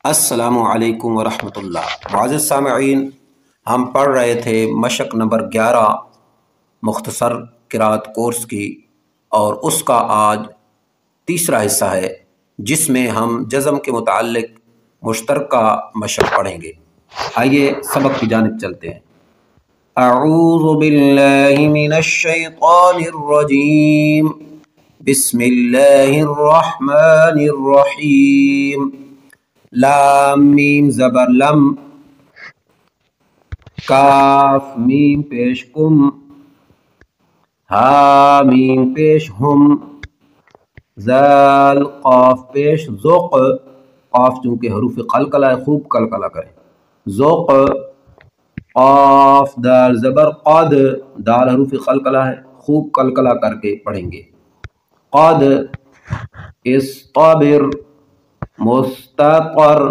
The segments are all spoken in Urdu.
السلام علیکم ورحمۃ اللہ۔ معزز سامعین، ہم پڑھ رہے تھے مشق نمبر 11 مختصر قرأت کورس کی، اور اس کا آج تیسرا حصہ ہے جس میں ہم جزم کے متعلق مشترکہ مشق پڑھیں گے۔ آئیے سبق کی جانب چلتے ہیں۔ اعوذ باللہ من الشیطان الرجیم، بسم اللہ الرحمن الرحیم۔ لام میم زبر لم، کاف میم پیش کم، ہا میم پیش ہم، زال قاف پیش ذوق، قاف چونکہ حروف قلقلہ ہے خوب قلقلہ کریں، ذوق، قاف دال زبر قد، دال حروف قلقلہ ہے خوب قلقلہ کر کے پڑھیں گے۔ قد، اصطبر، مستقر،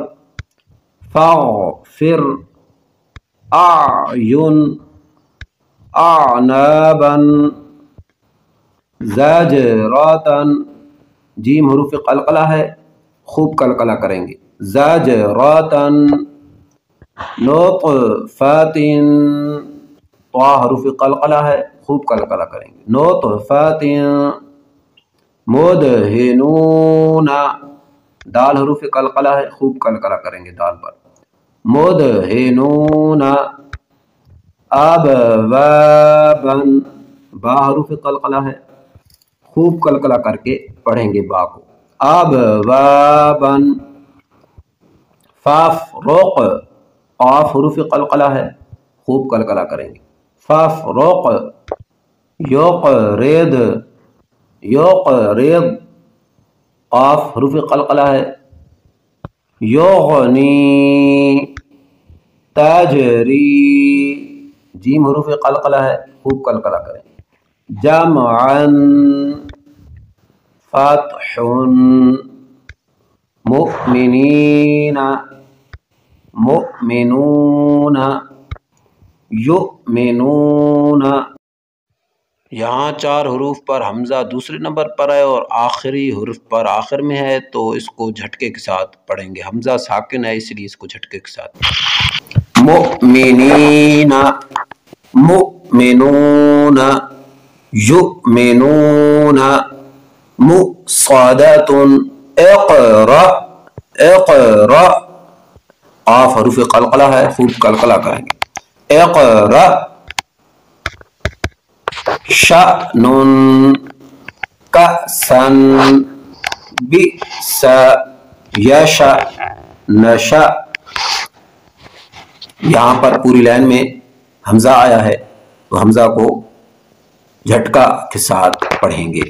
فاغفر، اعین، اعنابا، زاجراتا، جیم حروف قلقلہ ہے خوب قلقلہ کریں گے، زاجراتا، نطفات، طا حروف قلقلہ ہے خوب قلقلہ کریں گے، نطفات، مدہنون، دال حروف قلقلہ ہے خوب قلقلہ کریں گے دال پر، مدہنون، ابوابا، با حروف قلقلہ ہے خوب قلقلہ کر کے پڑھیں گے با کو، ابوابا، فاف روق، قاف حروف قلقلہ ہے خوب قلقلہ کریں گے، فاف روق، یقرد، یقرد، قاف حروف قلقلہ ہے، یغنی، تجری، جیم حروف قلقلہ ہے خوب قلقلہ کریں، جمعا، فتح، مؤمنین، مؤمنون، یؤمنون۔ یہاں 4 حروف پر حمزہ دوسرے نمبر پر ہے اور آخری حرف پر آخر میں ہے، تو اس کو جھٹکے کے ساتھ پڑھیں گے۔ حمزہ ساکن ہے اس لیے اس کو جھٹکے کے ساتھ، مؤمنین، مؤمنون، یؤمنون، مصادۃ، اقرأ، اقرأ، قاف حروف قلقلہ ہے خوب قلقلہ کریں گے، اقرأ، شأن، کأسا، بئس، یشأ، نشأ۔ یہاں پر پوری لائن میں حمزہ آیا ہے تو حمزہ کو جھٹکا کے ساتھ پڑھیں گے۔